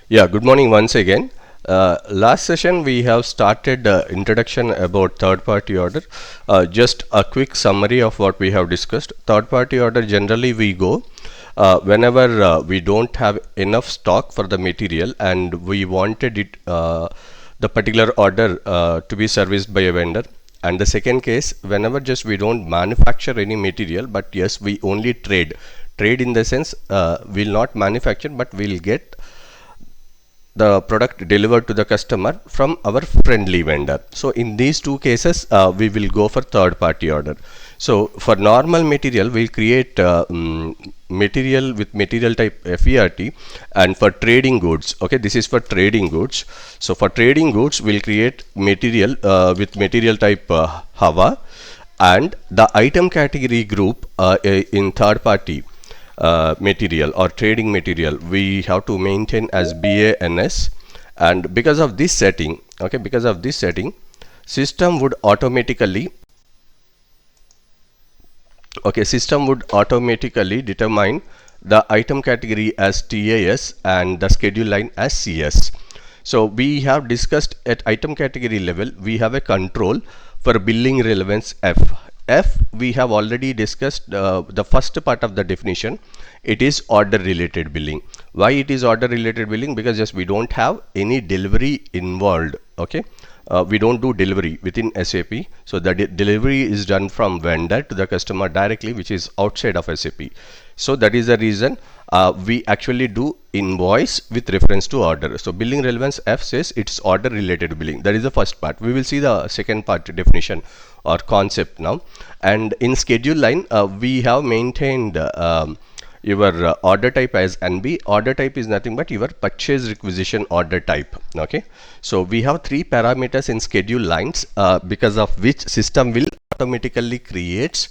Yeah, good morning once again. Last session we have started introduction about third party order. Just a quick summary of what we have discussed. Third party order, generally we go whenever we don't have enough stock for the material and we wanted it the particular order to be serviced by a vendor. And the second case, whenever just we don't manufacture any material, but yes, we only trade in the sense we'll not manufacture, but we'll get the product delivered to the customer from our friendly vendor. So in these two cases, we will go for third party order. So for normal material, we'll create material with material type FERT, and for trading goods, okay, this is for trading goods. So for trading goods, we'll create material with material type HAVA, and the item category group in third party material or trading material we have to maintain as BANS. And because of this setting, okay, because of this setting, system would automatically determine the item category as TAS and the schedule line as CS. So we have discussed at item category level, we have a control for billing relevance F. F we have already discussed the first part of the definition. It is order related billing. Why it is order related billing? Because just we don't have any delivery involved. Okay, we don't do delivery within SAP. So the delivery is done from vendor to the customer directly, which is outside of SAP. So that is the reason we actually do invoice with reference to order. So billing relevance F says it's order related billing. That is the first part. We will see the second part definition or concept now. And in schedule line, we have maintained your order type as NB. Order type is nothing but your purchase requisition order type. Okay, so we have three parameters in schedule lines because of which system will automatically creates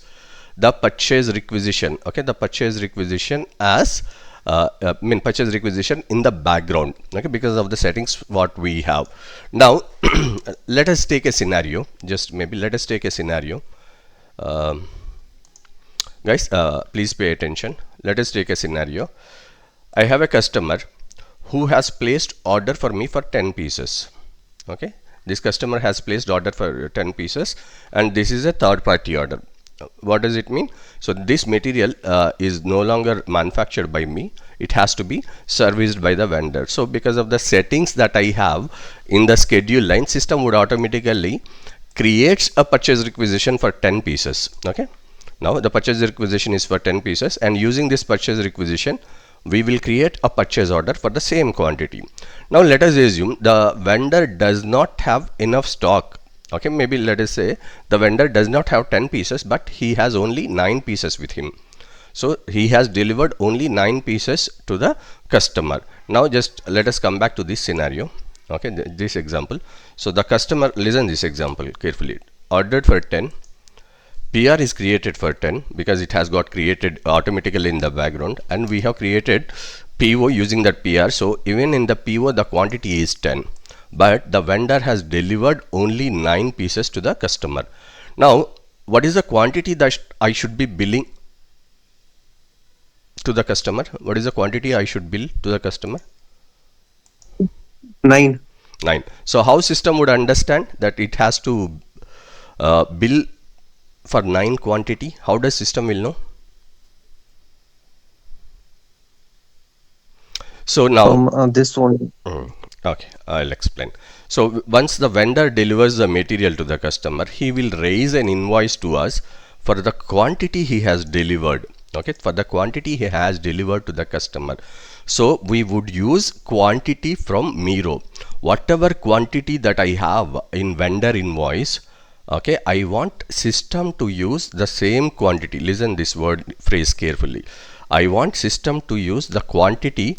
the purchase requisition. Okay, the purchase requisition as purchase requisition in the background. Okay, because of the settings what we have now. Let us take a scenario. Just maybe let us take a scenario. um, Guys, please pay attention. Let us take a scenario. I have a customer who has placed order for me for 10 pieces. Okay, this customer has placed order for 10 pieces, and this is a third party order. What does it mean? So this material is no longer manufactured by me. It has to be serviced by the vendor. So because of the settings that I have in the schedule line, system would automatically creates a purchase requisition for 10 pieces. Okay, now the purchase requisition is for 10 pieces, and using this purchase requisition we will create a purchase order for the same quantity. Now let us assume the vendor does not have enough stock. Okay, maybe let us say the vendor does not have 10 pieces, but he has only 9 pieces with him. So he has delivered only 9 pieces to the customer. Now just let us come back to this scenario. Okay, this example. So the customer, listen this example carefully, ordered for 10. PR is created for 10 because it has got created automatically in the background, and we have created PO using that PR. So even in the PO the quantity is 10, but the vendor has delivered only 9 pieces to the customer. Now what is the quantity that I should be billing to the customer? What is the quantity I should bill to the customer? 9. 9. So how system would understand that it has to bill for 9 quantity? How does system will know? So now From this one. okay, I'll explain. So once the vendor delivers the material to the customer, he will raise an invoice to us for the quantity he has delivered. Okay, for the quantity he has delivered to the customer. So we would use quantity from Miro. Whatever quantity that I have in vendor invoice, okay, I want system to use the same quantity. Listen this word phrase carefully. I want system to use the quantity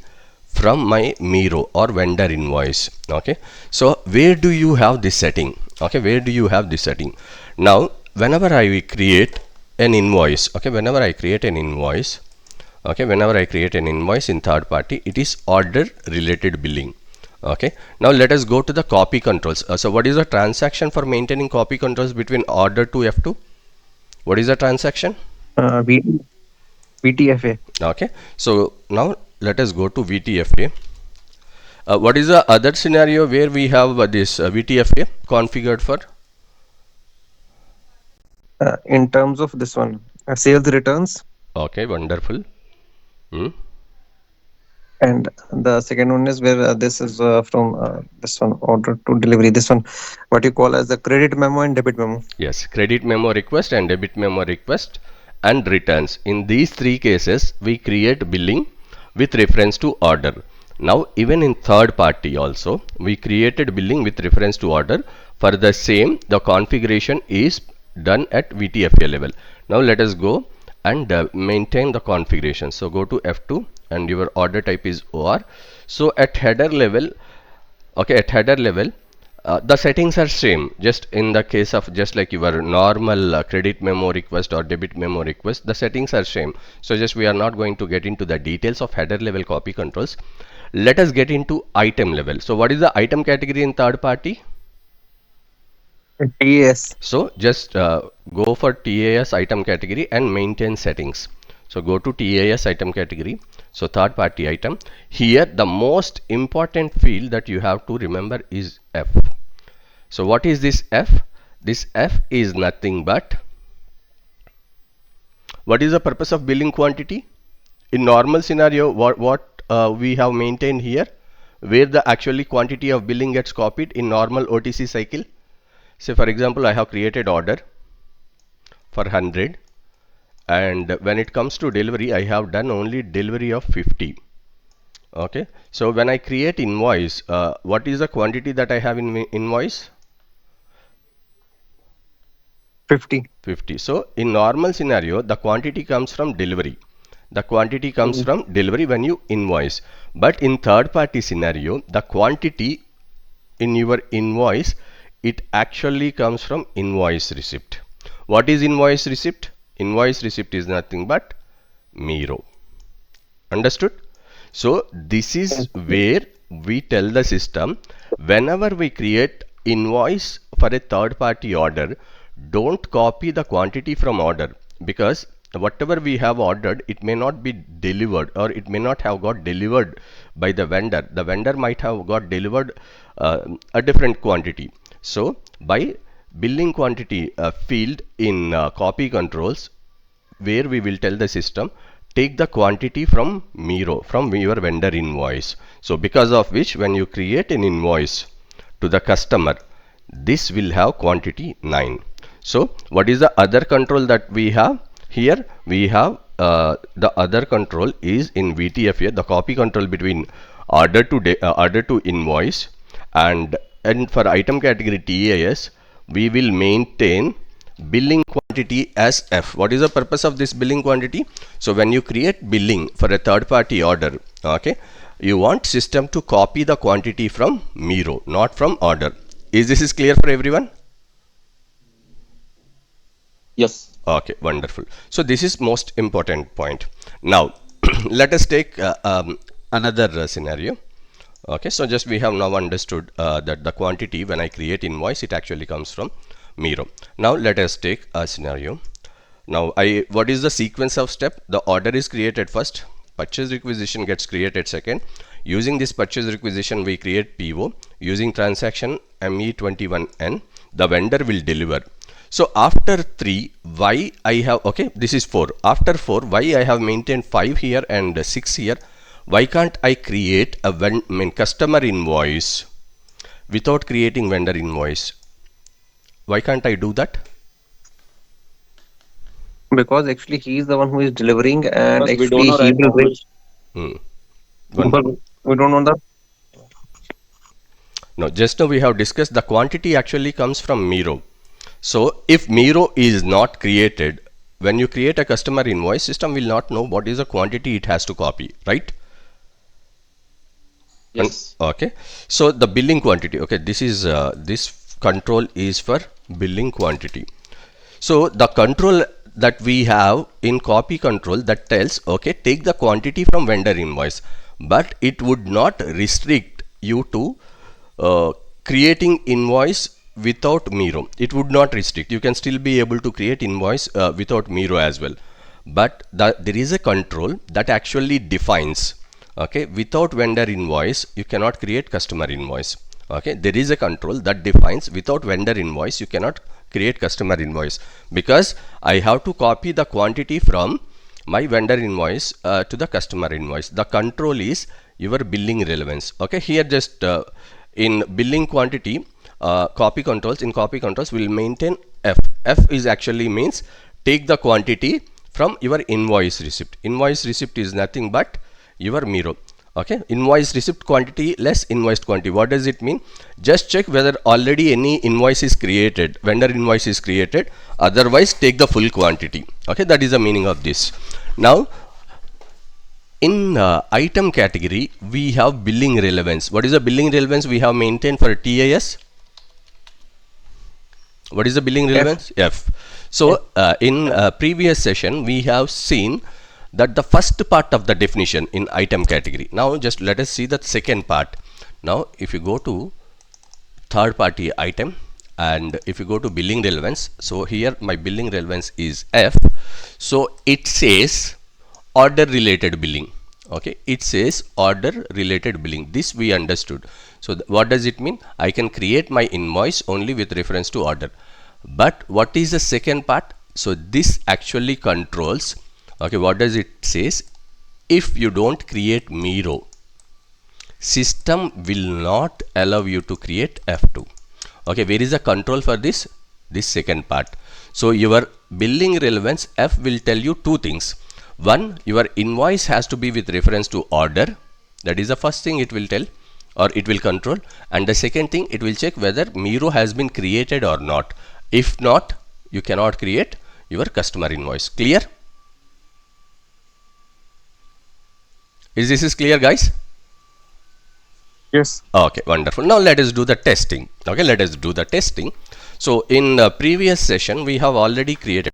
from my Miro or vendor invoice. Okay, so where do you have this setting? Okay, where do you have this setting? Now whenever I create an invoice, okay, whenever I create an invoice, okay, whenever I create an invoice in third party, it is order related billing. Okay, now let us go to the copy controls. So what is the transaction for maintaining copy controls between order to F2? What is the transaction? VTFA. Okay, so now let us go to VTFA, What is the other scenario where we have this VTFA configured for? In terms of this one, sales returns, Okay, wonderful. Hmm. and the second one is where this is from this one order to delivery. This one, what you call as the credit memo and debit memo. Yes, credit memo request and debit memo request and returns. In these three cases, we create billing with reference to order. Now, even in third party also, we created billing with reference to order. For the same, the configuration is done at VTFA level. Now, let us go and maintain the configuration. So, go to F2 and your order type is OR. So, at header level, okay, at header level, the settings are same. Just in the case of just like your normal credit memo request or debit memo request, the settings are same. So just we are not going to get into the details of header level copy controls. Let us get into item level. So what is the item category in third party? TAS. So just go for TAS item category and maintain settings. So go to TAS item category. So third party item. Here the most important field that you have to remember is F. So what is this F? This F is nothing but, what is the purpose of billing quantity? In normal scenario, what we have maintained here, where the actually quantity of billing gets copied in normal OTC cycle. Say for example, I have created order for 100, and when it comes to delivery, I have done only delivery of 50. Okay, so when I create invoice, what is the quantity that I have in invoice? 50. 50. So in normal scenario, the quantity comes from delivery. The quantity comes from delivery when you invoice. But in third party scenario, the quantity in your invoice, it actually comes from invoice receipt. What is invoice receipt? Invoice receipt is nothing but Miro. Understood? So this is where we tell the system, whenever we create invoice for a third party order, don't copy the quantity from order, because whatever we have ordered, it may not be delivered, or it may not have got delivered by the vendor. The vendor might have got delivered a different quantity. So by billing quantity field in copy controls, where we will tell the system, take the quantity from Miro, from your vendor invoice. So because of which, when you create an invoice to the customer, this will have quantity 9. So what is the other control that we have here? We have the other control is in VTFA, the copy control between order to invoice, and for item category TAS, we will maintain billing quantity as F. What is the purpose of this billing quantity? So when you create billing for a third party order, okay, you want system to copy the quantity from Miro, not from order. Is this clear for everyone? Yes. Okay, wonderful. So this is most important point. Now let us take another scenario. Okay, so just we have now understood that the quantity when I create invoice, it actually comes from Miro. Now let us take a scenario. Now what is the sequence of step? The order is created first, purchase requisition gets created second. Using this purchase requisition, we create PO. Using transaction ME21N, the vendor will deliver. So after 3, why I have, okay, this is 4. After 4, why I have maintained 5 here and 6 here? Why can't I create a customer invoice without creating vendor invoice? Why can't I do that? Because actually he is the one who is delivering, and Because we don't actually know he right will now bring. which. Hmm. But Wonderful. we don't know the. Now, just now we have discussed the quantity actually comes from Miro. So, if Miro is not created, when you create a customer invoice, system will not know what is the quantity it has to copy, right? Yes. Okay. So, the billing quantity, okay, this is this control is for billing quantity. So, the control that we have in copy control that tells, okay, take the quantity from vendor invoice, but it would not restrict you to uh, creating invoice without Miro. It would not restrict. You can still be able to create invoice without Miro as well. But there is a control that actually defines, Okay, without vendor invoice you cannot create customer invoice. Okay, there is a control that defines without vendor invoice you cannot create customer invoice, because I have to copy the quantity from my vendor invoice to the customer invoice. The control is your billing relevance. Okay, here just in billing quantity, copy controls, in copy controls will maintain f. F is actually means take the quantity from your invoice receipt. Invoice receipt is nothing but your Miro. Okay, invoice receipt quantity less invoiced quantity. What does it mean? Just check whether already any invoice is created, vendor invoice is created, otherwise take the full quantity. Okay, that is the meaning of this. Now in item category we have billing relevance. What is the billing relevance we have maintained for TAS? What is the billing relevance? F. So in previous session we have seen that the first part of the definition in item category. Now just let us see the second part. Now if you go to third party item and if you go to billing relevance, so here my billing relevance is F. So it says order related billing. Okay, it says order related billing. This we understood. So what does it mean? I can create my invoice only with reference to order. But what is the second part? So this actually controls. Okay, what does it says? If you don't create Miro, system will not allow you to create F2. Okay, where is the control for this? This second part. So your billing relevance F will tell you two things. One, your invoice has to be with reference to order. That is the first thing it will tell or it will control. And the second thing, it will check whether Miro has been created or not. If not, you cannot create your customer invoice. Clear? Is this clear, guys? Yes. Okay, wonderful. Now let us do the testing. Okay, let us do the testing. So in the previous session we have already created,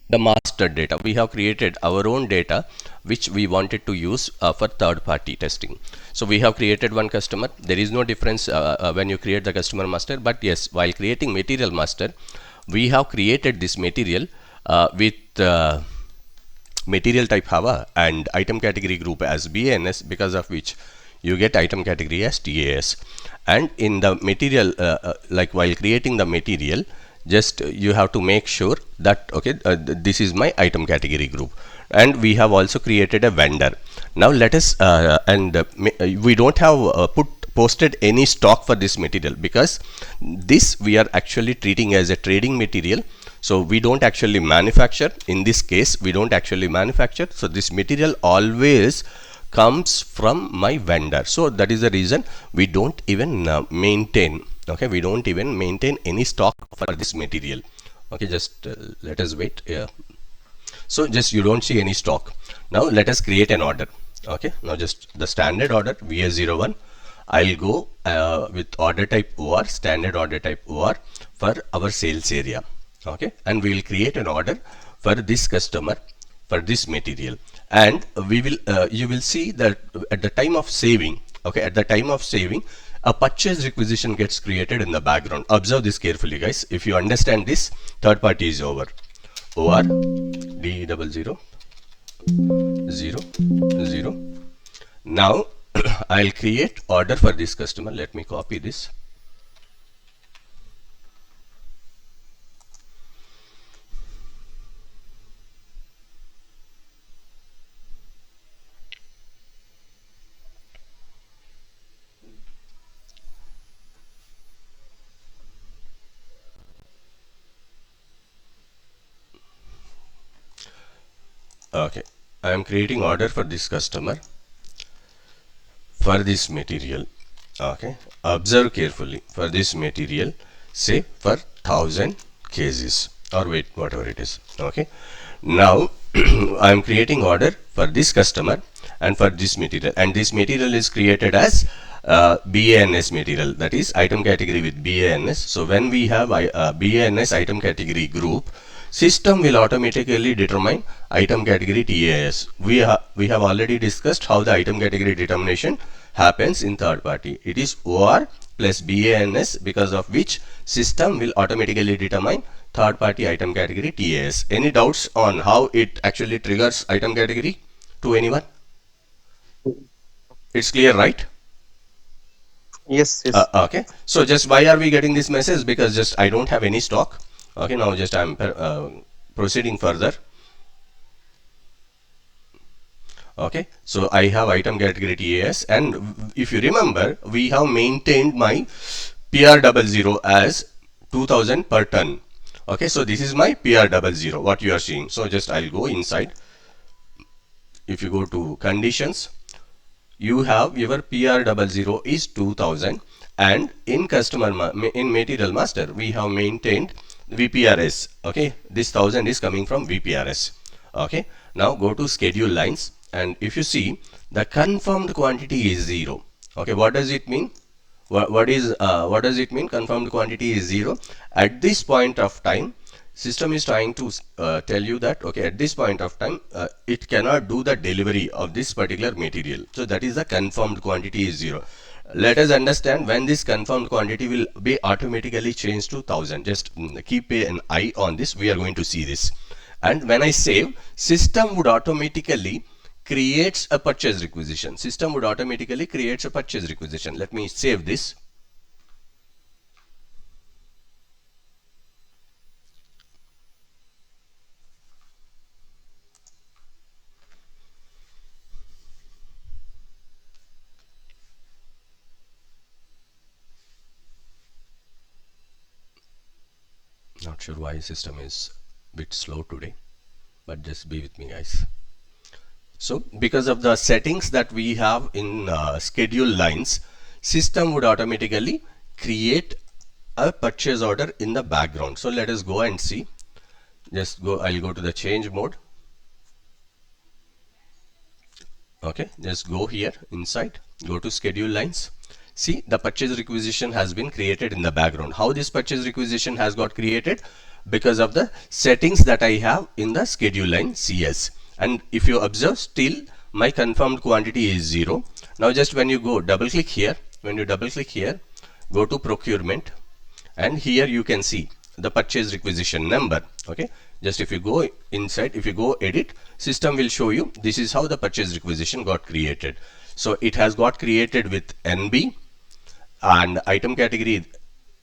the master data. We have created our own data which we wanted to use for third party testing. So we have created one customer. There is no difference when you create the customer master, but yes, while creating material master we have created this material with material type Java and item category group as BANS, because of which you get item category as TAS. And in the material, like while creating the material, just you have to make sure that okay, this is my item category group. And we have also created a vendor. Now let us we don't have posted any stock for this material, because this we are actually treating as a trading material. So we don't actually manufacture. In this case we don't actually manufacture. So this material always comes from my vendor. So that is the reason we don't even maintain. Okay, we don't even maintain any stock for this material. Okay, just let us wait here. So just you don't see any stock. Now let us create an order. Okay, now just the standard order VS01. I'll go with order type OR, standard order type OR for our sales area. Okay, and we will create an order for this customer for this material, and we will you will see that at the time of saving, okay, at the time of saving a purchase requisition gets created in the background. Observe this carefully, guys. If you understand this, third party is over. OR D00 0 0. Now I'll create order for this customer. Let me copy this. Okay, I am creating order for this customer for this material. Okay, observe carefully. For this material, say for 1000 kgs or wait, whatever it is. Okay, now I am creating order for this customer and for this material, and this material is created as BANS material, that is item category with BANS. So when we have BANS item category group, system will automatically determine item category TAS. We have already discussed how the item category determination happens in third party. It is OR plus BANS, because of which system will automatically determine third party item category TAS. Any doubts on how it actually triggers item category to anyone? It's clear, right? Yes, yes. Okay, so just why are we getting this message? Because just I don't have any stock. Okay, now just I'm proceeding further. Okay, so I have item category TAS, and if you remember, we have maintained my PR00 as 2000 per ton. Okay, so this is my PR00, what you are seeing. So just I'll go inside. If you go to conditions, you have your PR00 is 2000, and in in material master we have maintained VPRS. Okay, this 1000 is coming from VPRS. Okay, now go to schedule lines, and if you see, the confirmed quantity is 0. Okay, what does it mean? What does it mean? Confirmed quantity is 0. At this point of time, system is trying to tell you that, okay, at this point of time it cannot do the delivery of this particular material. So that is the confirmed quantity is 0. Let us understand when this confirmed quantity will be automatically changed to 1000. Just keep an eye on this. We are going to see this. And when I save, system would automatically creates a purchase requisition. System would automatically creates a purchase requisition. Let me save this. Not sure why system is a bit slow today, but just be with me, guys. So because of the settings that we have in schedule lines, system would automatically create a purchase order in the background. So let us go and see. Just go, I'll go to the change mode. Okay, just go here inside, go to schedule lines. See, the purchase requisition has been created in the background. How this purchase requisition has got created? Because of the settings that I have in the schedule line CS. And if you observe, still my confirmed quantity is 0. Now just when you go double click here, go to procurement, and here you can see the purchase requisition number. Okay, just if you go inside, if you go edit, system will show you this is how the purchase requisition got created. So it has got created with NB and item category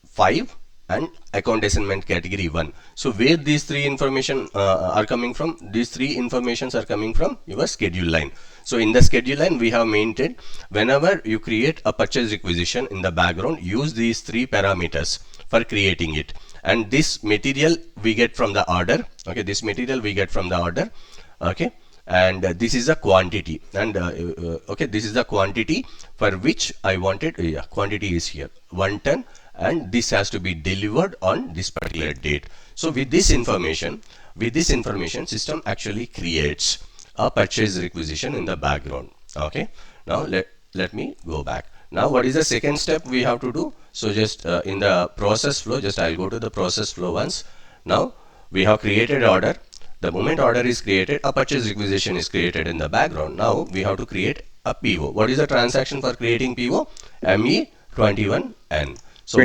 5 and account assignment category 1. So where these three information are coming from? These three informations are coming from your schedule line. So in the schedule line we have maintained, whenever you create a purchase requisition in the background, use these three parameters for creating it. And this material we get from the order. Okay, this material we get from the order. Okay, and this is a quantity, and okay, this is the quantity for which I wanted. Quantity is here 1 ton, and this has to be delivered on this particular date. So with this information, system actually creates a purchase requisition in the background. Okay, now let me go back. Now what is the second step we have to do? So just in the process flow, just I'll go to the process flow once. Now we have created order. The moment order is created, a purchase requisition is created in the background. Now we have to create a PO. What is the transaction for creating PO? ME21N. So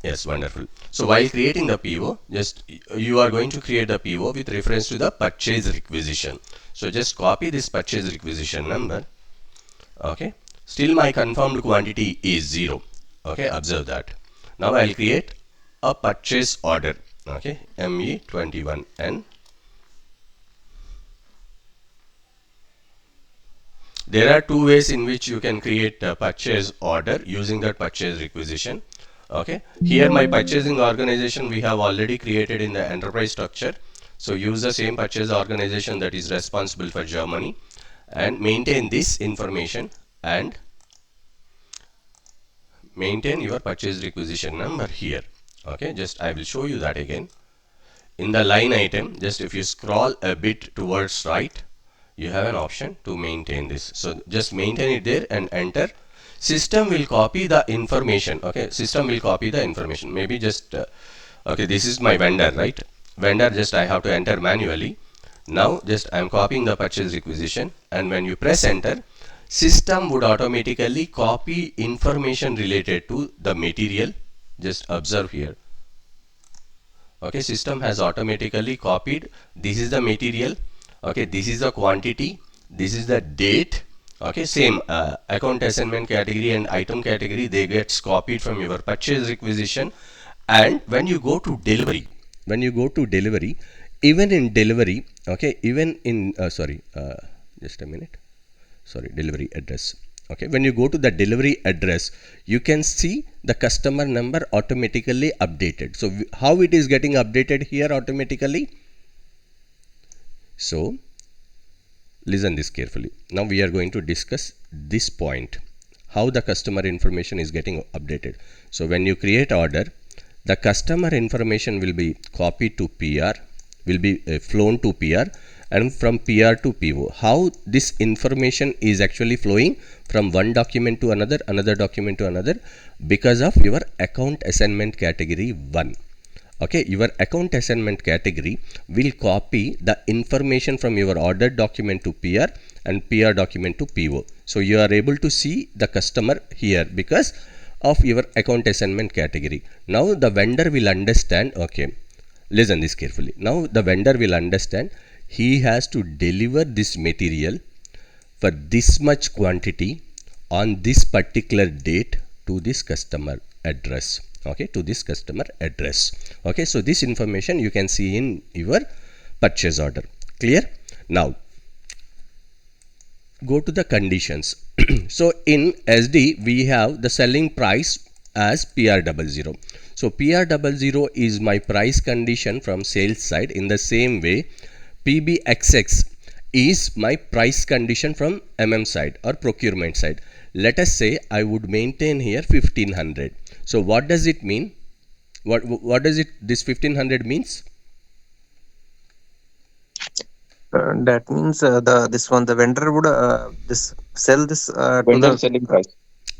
yes, wonderful. So while creating the PO, just you are going to create the PO with reference to the purchase requisition. So just copy this purchase requisition number. Okay, still my confirmed quantity is 0. Okay, observe that. Now I'll create a purchase order. Okay, ME21N. There are two ways in which you can create a purchase order using that purchase requisition. Okay, here my purchasing organization we have already created in the enterprise structure. So use the same purchase organization that is responsible for Germany, and maintain this information and maintain your purchase requisition number here. Okay, just I will show you that again. In the line item, just if you scroll a bit towards right, you have an option to maintain this. So just maintain it there and enter. System will copy the information. Okay, system will copy the information. Maybe just okay, this is my vendor, right? Vendor, just I have to enter manually. Now just I am copying the purchase requisition, and when you press enter, system would automatically copy information related to the material. Just observe here. Okay, system has automatically copied. This is the material. Okay, this is the quantity. This is the date. Okay, same account assignment category and item category, they gets copied from your purchase requisition. And when you go to delivery, even in delivery, okay, even in just a minute, sorry, delivery address. Okay, when you go to the delivery address, you can see the customer number automatically updated. So how it is getting updated here automatically? So listen this carefully. Now we are going to discuss this point, how the customer information is getting updated. So when you create order, the customer information will be copied to PR, will be flown to PR, and from PR to PO. How this information is actually flowing from one document to another, another document to another, because of your account assignment category 1. Okay, your account assignment category will copy the information from your order document to PR and PR document to PO. So you are able to see the customer here because of your account assignment category. Now the vendor will understand, okay, listen this carefully. Now the vendor will understand he has to deliver this material for this much quantity on this particular date to this customer address. Okay, to this customer address. Okay, so this information you can see in your purchase order. Clear? Now go to the conditions. So in SD we have the selling price as PR00. So PR00 is my price condition from sales side. In the same way, PBXX is my price condition from MM side or procurement side. Let us say I would maintain here 1500. So what does it mean? What does it, this 1500 means? That means the vendor would this sell this to Vendor the selling price.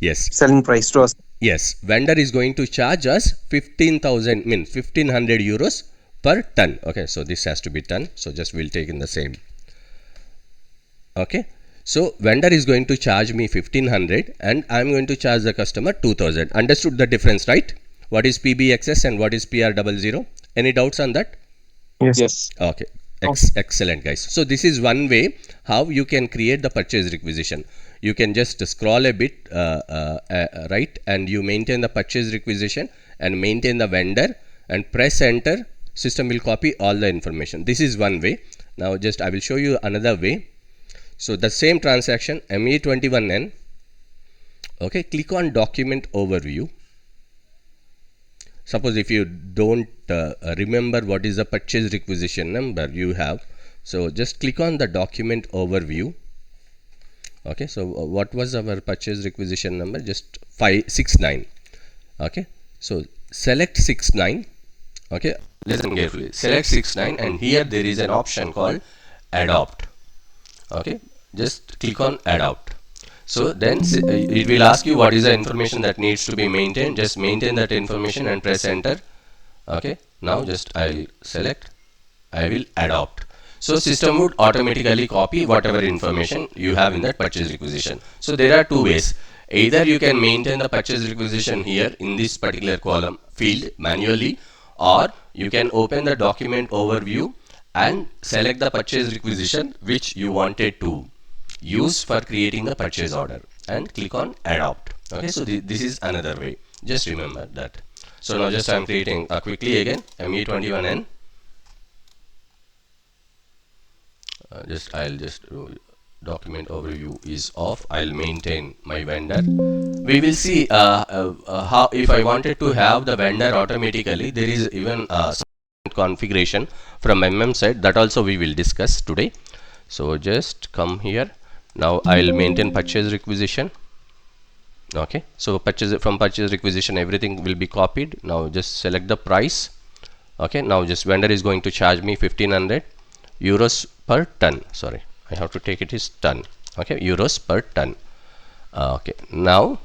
Yes. selling price to us. Yes, vendor is going to charge us 15,000, means 1500 euros per ton. Okay, so this has to be ton. So just we'll take in the same. Okay, so vendor is going to charge me 1500 and I'm going to charge the customer 2000. Understood the difference, right? What is PBXS and what is PR00? Any doubts on that? Yes. Okay. Excellent, guys. So this is one way how you can create the purchase requisition. You can just scroll a bit right, and you maintain the purchase requisition and maintain the vendor and press enter. System will copy all the information. This is one way. Now just I will show you another way. So the same transaction, ME21N. Okay, click on document overview. Suppose if you don't remember what is the purchase requisition number you have, so just click on the document overview. Okay, so what was our purchase requisition number? Just 569. Okay, so select 69. Okay, listen carefully. Select 69 and here there is an option called adopt. Okay, just click on adopt. So then it will ask you what is the information that needs to be maintained. Just maintain that information and press enter. Okay, now just I'll select, I will adopt. So system would automatically copy whatever information you have in that purchase requisition. So there are two ways. Either you can maintain the purchase requisition here in this particular column field manually, or you can open the document overview and select the purchase requisition which you wanted to use for creating the purchase order and click on adopt. Okay, so this is another way. Just remember that. So now just I am creating quickly again ME21N. I'll just document overview is off. I'll maintain my vendor. We will see how, if I wanted to have the vendor automatically, there is even configuration from MM side, that also we will discuss today. So just come here. Now I'll maintain purchase requisition. Okay, so from purchase requisition everything will be copied. Now just select the price. Okay, now just vendor is going to charge me 1500 euros per ton. Sorry, I have to take it as ton. Okay, euros per ton. Okay, now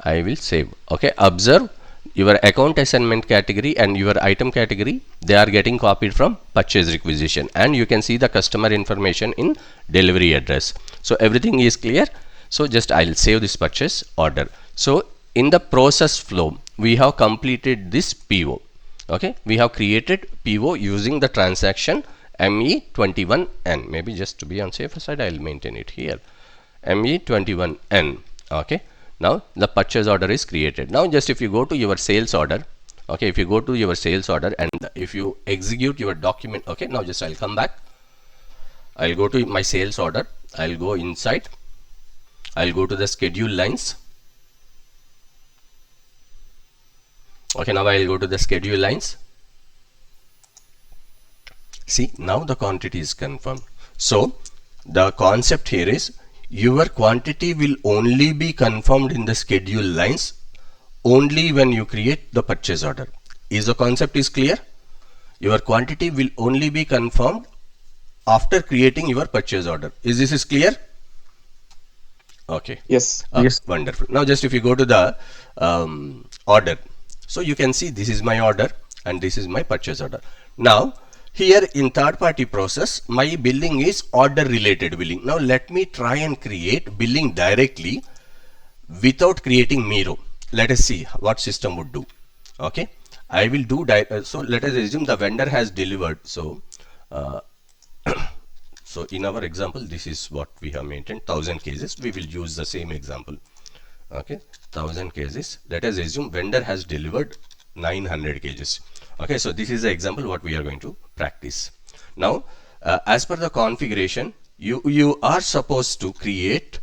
I will save. Okay, observe your account assignment category and your item category, they are getting copied from purchase requisition, and you can see the customer information in delivery address. So everything is clear. So just I'll save this purchase order. So in the process flow we have completed this PO. Okay, we have created PO using the transaction ME21N. Maybe just to be on safer side, I'll maintain it here. ME21N. Okay, now the purchase order is created. Now just if you go to your sales order, okay, if you go to your sales order and if you execute your document, okay, now just I'll come back. I'll go to my sales order. I'll go inside. I'll go to the schedule lines. Okay, now I'll go to the schedule lines. See, now the quantity is confirmed. So the concept here is your quantity will only be confirmed in the schedule lines only when you create the purchase order. Is the concept is clear? Your quantity will only be confirmed after creating your purchase order. Is this is clear? Okay. Yes. Yes. Wonderful. Now just if you go to the order, so you can see this is my order and this is my purchase order. Now here in third party process, my billing is order related billing. Now let me try and create billing directly without creating Miro. Let us see what system would do. Okay, I will do so let us assume the vendor has delivered. So so in our example, this is what we have maintained, 1000 cases. We will use the same example. Okay, 1000 cases. Let us assume vendor has delivered 900 cases. Okay, so this is the example what we are going to practice. Now as per the configuration, you are supposed to create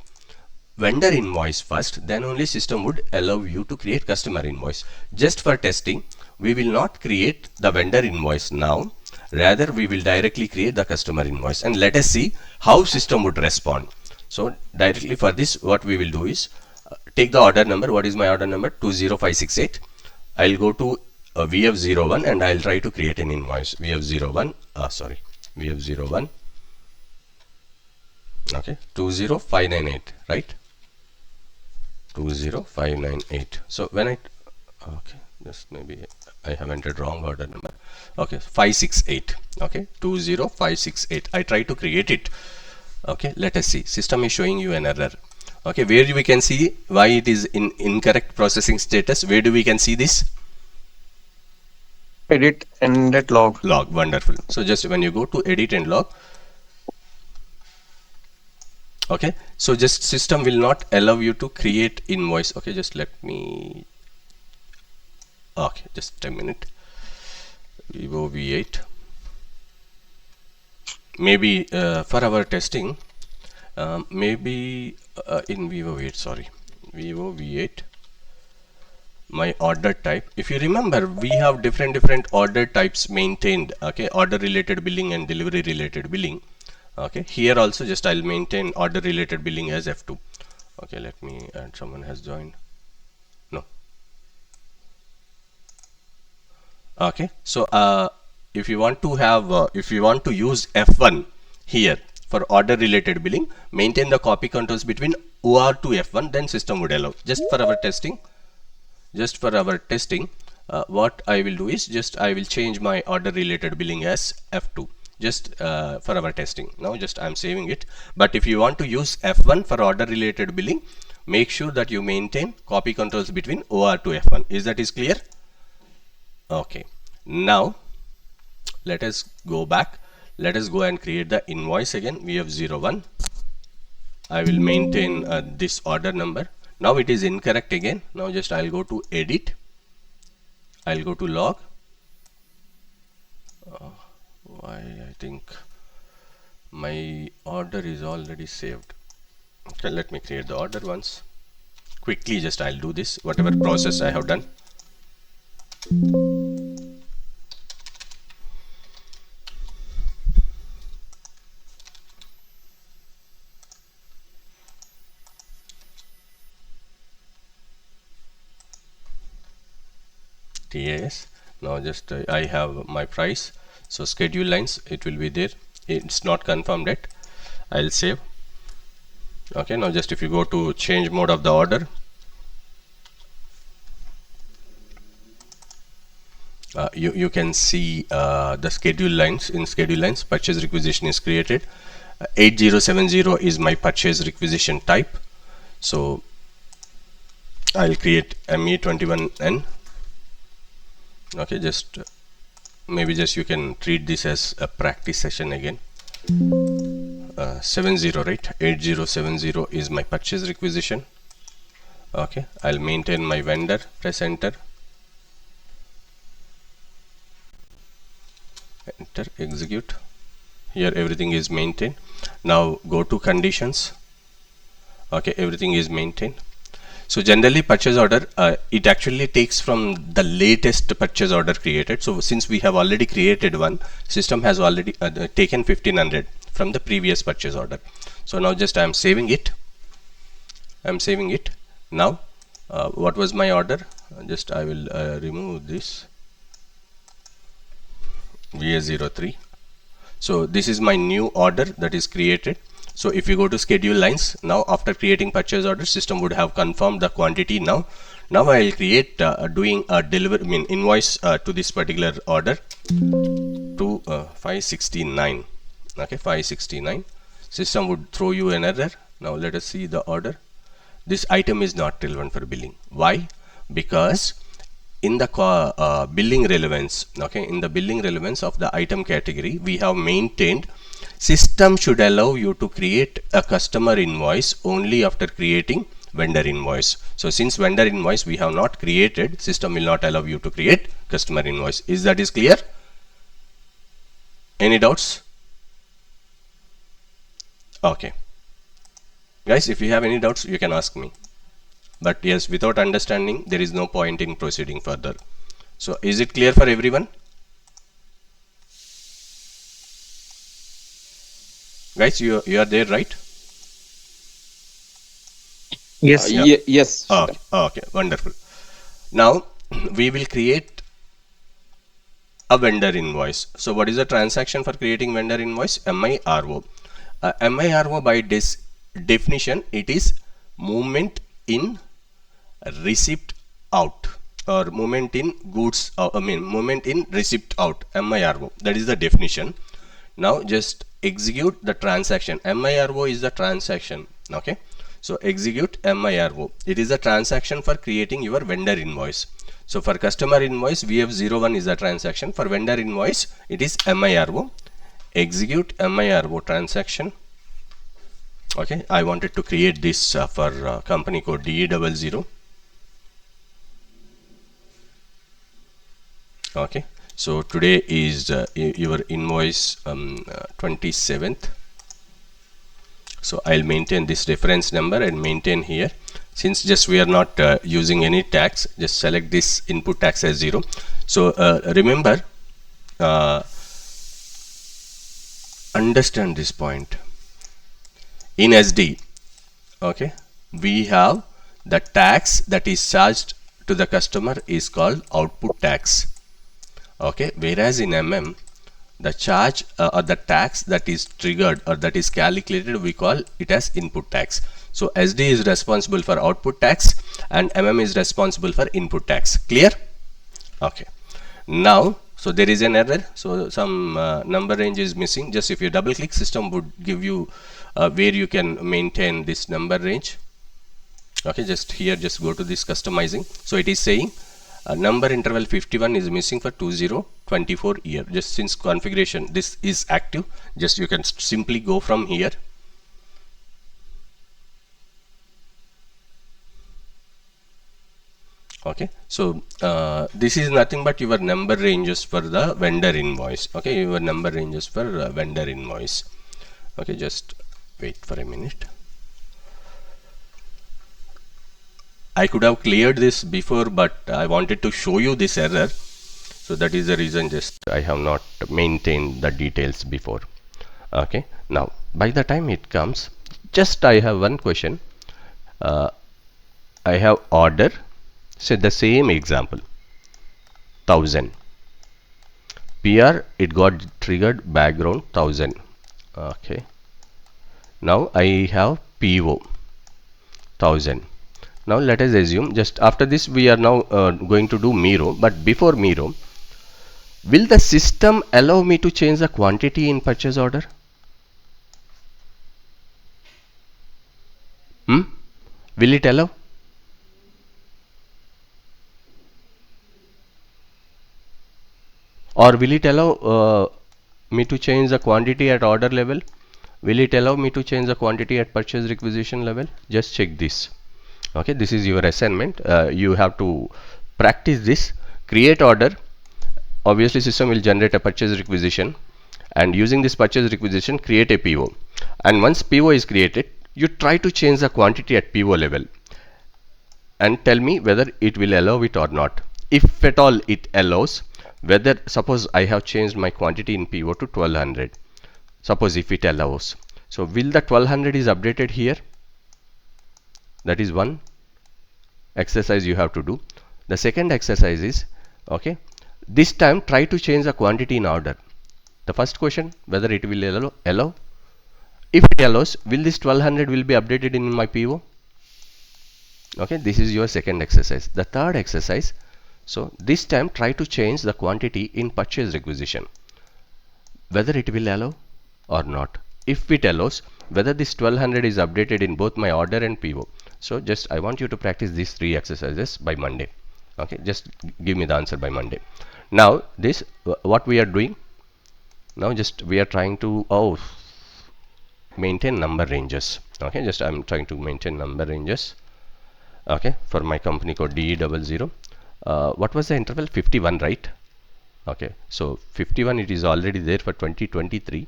vendor invoice first, then only system would allow you to create customer invoice. Just for testing, we will not create the vendor invoice now, rather we will directly create the customer invoice and let us see how system would respond. So directly for this, what we will do is take the order number. What is my order number? 20568. I'll go to VF01 and I'll try to create an invoice. VF01, VF01, okay, 20598, right? 20598. So when I, okay, just maybe I have entered wrong order number. Okay, 568. Okay, 20568. I try to create it. Okay, let us see. System is showing you an error. Okay, where we can see why it is in incorrect processing status. Where do we can see this? Edit and let log. Log. Wonderful. So just when you go to edit and log, okay, so just system will not allow you to create invoice. Okay, just let me, okay, just a minute. Vivo V8, maybe for our testing, maybe in Vivo V8, sorry, Vivo V8, my order type, if you remember, we have different order types maintained. Okay, order related billing and delivery related billing. Okay, here also just I'll maintain order related billing as F2. Okay, let me add, someone has joined. No. Okay, so if you want to have if you want to use F1 here for order related billing, maintain the copy controls between OR to F1, then system would allow. Just for our testing, what I will do is just I will change my order related billing as F2, just for our testing. Now just I'm saving it. But if you want to use F1 for order related billing, make sure that you maintain copy controls between OR to F1. Is that is clear? Okay, now let us go back. Let us go and create the invoice again. VF01. I will maintain this order number. Now it is incorrect again. Now just I'll go to edit. I'll go to log. Why I think my order is already saved. Okay, let me create the order once. Quickly, just I'll do this. Whatever process I have done. TAS. Now just I have my price, so schedule lines, it will be there. It's not confirmed yet. I'll save. Okay, now just if you go to change mode of the order, you can see the schedule lines. In schedule lines, purchase requisition is created. 8070 is my purchase requisition type, so I'll create ME21N. Okay, just maybe just you can treat this as a practice session again. 70, right? 8070 is my purchase requisition. Okay, I'll maintain my vendor, press enter, enter, execute. Here everything is maintained. Now go to conditions. Okay, everything is maintained. So generally purchase order, it actually takes from the latest purchase order created. So since we have already created one, system has already taken 1500 from the previous purchase order. So now just I am saving it. I'm saving it. Now what was my order? Just I will remove this VA03. So this is my new order that is created. So if you go to schedule lines, now after creating purchase order, system would have confirmed the quantity. Now I will create doing a deliver invoice to this particular order to 569. Okay, 569. System would throw you an error. Now let us see the order. This item is not relevant for billing. Why? Because in the billing relevance, okay, in the billing relevance of the item category, we have maintained system should allow you to create a customer invoice only after creating vendor invoice. So since vendor invoice we have not created, system will not allow you to create customer invoice. Is that is clear? Any doubts? Okay, guys, if you have any doubts you can ask me, but yes, without understanding there is no point in proceeding further. So is it clear for everyone? Guys, you are there, right? Yes. Yeah. Yes, Okay, Shita. okay, wonderful. Now we will create a vendor invoice. So what is the transaction for creating vendor invoice? MIRO. MIRO by this definition, it is movement in receipt out, or movement in goods, movement in receipt out, MIRO. That is the definition. Now just execute the transaction. MIRO is the transaction. Okay, so execute MIRO. It is a transaction for creating your vendor invoice. So for customer invoice VF01 is the transaction. For vendor invoice it is MIRO. Execute MIRO transaction. Okay, I wanted to create this for company code DE00. Okay, so today is your invoice 27th. So I'll maintain this reference number and maintain here. Since just we are not using any tax, just select this input tax as 0. So remember, uh, understand this point. In SD, okay, we have the tax that is charged to the customer is called output tax. Okay, whereas in the charge or the tax that is triggered or that is calculated, we call it as input tax. So SD is responsible for output tax and is responsible for input tax. Clear? Okay, now so there is an error, so some number range is missing. Just if you double click, system would give you where you can maintain this number range. Okay, just here just go to this customizing. So it is saying number interval 51 is missing for 2024 year. Just since configuration this is active, just you can simply go from here. Okay, so this is nothing but your number ranges for the vendor invoice. Okay, your number ranges for vendor invoice. Okay, just wait for a minute. I could have cleared this before, but I wanted to show you this error. So that is the reason just I have not maintained the details before. Okay, now by the time it comes, just I have one question. I have order, say the same example, 1000. PR it got triggered background 1000. Okay, now I have PO 1000. Now let us assume just after this we are now going to do Miro, but before Miro, will the system allow me to change the quantity in purchase order? Hmm? Will it allow? Or will it allow me to change the quantity at order level? Will it allow me to change the quantity at purchase requisition level? Just check this. Okay, this is your assignment. You have to practice this. Create order. Obviously system will generate a purchase requisition, and using this purchase requisition create a PO. And once PO is created, you try to change the quantity at PO level and tell me whether it will allow it or not. If at all it allows, whether, suppose I have changed my quantity in PO to 1200, suppose if it allows, so will the 1200 is updated here? That is one exercise you have to do. The second exercise is, okay, this time try to change the quantity in order. The first question, whether it will allow. If it allows, will this 1200 will be updated in my PO? Okay, this is your second exercise. The third exercise, so this time try to change the quantity in purchase requisition, whether it will allow or not. If it allows, whether this 1200 is updated in both my order and PO. So just I want you to practice these three exercises by Monday. Okay, just give me the answer by Monday. Now this what we are doing now, just we are trying to maintain number ranges. Okay, just I'm trying to maintain number ranges. Okay, for my company code DE00. What was the interval? 51, right? Okay, so 51 it is already there for 2023,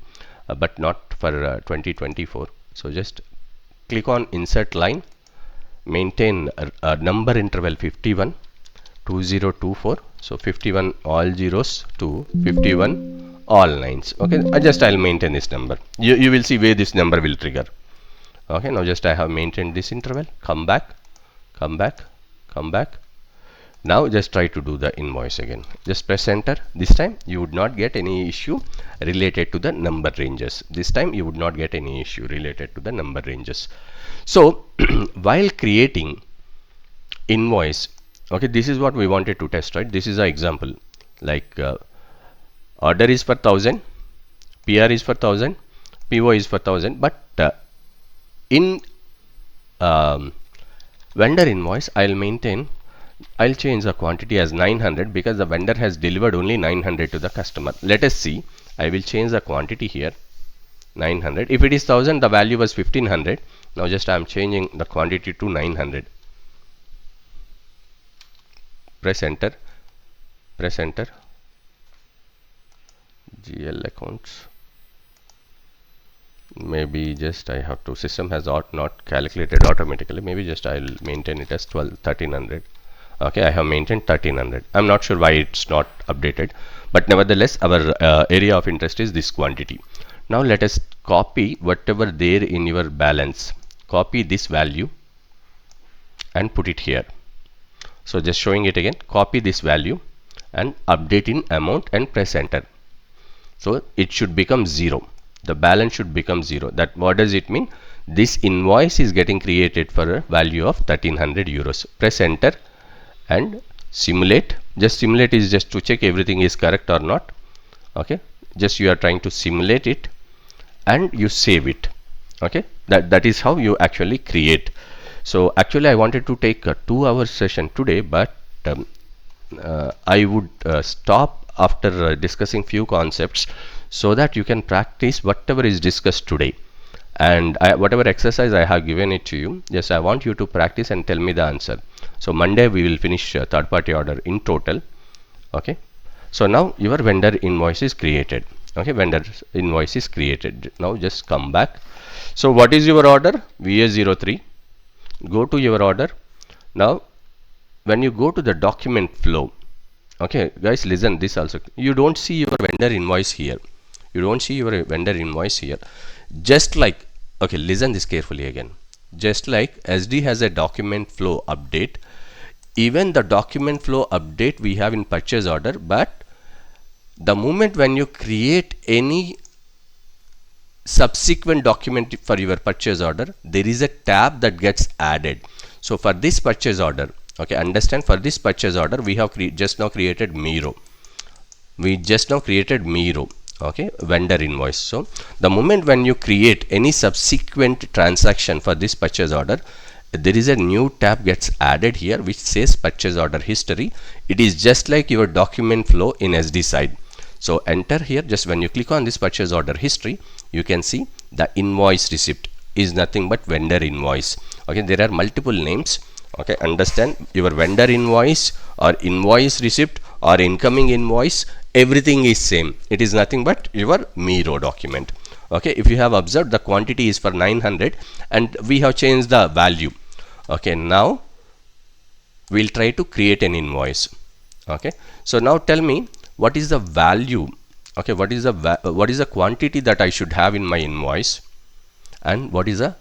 but not for 2024. So just click on insert line, maintain a number interval 51 2024. So 51 all zeros to 51 all nines. Okay, I'll maintain this number. You will see where this number will trigger. Okay, now just I have maintained this interval. Come back. Now just try to do the invoice again. Just press enter. This time you would not get any issue related to the number ranges. This time you would not get any issue related to the number ranges. So while creating invoice, okay, this is what we wanted to test, right? This is an example, like order is for 1000, PR is for 1000, PO is for 1000, but in vendor invoice I'll change the quantity as 900 because the vendor has delivered only 900 to the customer. Let us see. I will change the quantity here 900. If it is 1000, the value was 1500. Now just I am changing the quantity to 900. Press enter. GL accounts. Maybe just I have to, system has not calculated automatically. Maybe just I'll maintain it as 1300. Okay, I have maintained 1300. I'm not sure why it's not updated, but nevertheless our area of interest is this quantity. Now let us copy whatever there in your balance. Copy this value and put it here. So just showing it again, copy this value and update in amount and press enter. So it should become 0. The balance should become 0. That, what does it mean? This invoice is getting created for a value of 1300 euros. Press enter and simulate. Just simulate is just to check everything is correct or not. Okay, just you are trying to simulate it and you save it. Okay, that is how you actually create. So actually I wanted to take a 2-hour session today, but I would stop after discussing few concepts so that you can practice whatever is discussed today. And whatever exercise I have given it to you, yes, I want you to practice and tell me the answer. So Monday we will finish third party order in total. Okay, so now your vendor invoice is created. Okay, vendor invoice is created. Now just come back. So what is your order? VA03. Go to your order. Now when you go to the document flow, okay guys, listen this also, you don't see your vendor invoice here. Just like, okay, listen this carefully again. Just like SD has a document flow update, even the document flow update we have in purchase order, but the moment when you create any subsequent document for your purchase order, there is a tab that gets added. So for this purchase order, okay, understand, for this purchase order we have just now created Miro. Okay, vendor invoice. So the moment when you create any subsequent transaction for this purchase order, there is a new tab gets added here, which says purchase order history. It is just like your document flow in SD side. So enter here. Just when you click on this purchase order history, you can see the invoice receipt is nothing but vendor invoice. Okay, there are multiple names. Okay, understand, your vendor invoice or invoice receipt or incoming invoice, everything is same. It is nothing but your Miro document. Okay, if you have observed, the quantity is for 900 and we have changed the value. Okay, now we'll try to create an invoice. Okay, so now tell me, what is the value? Okay, what is the quantity that I should have in my invoice, and what is the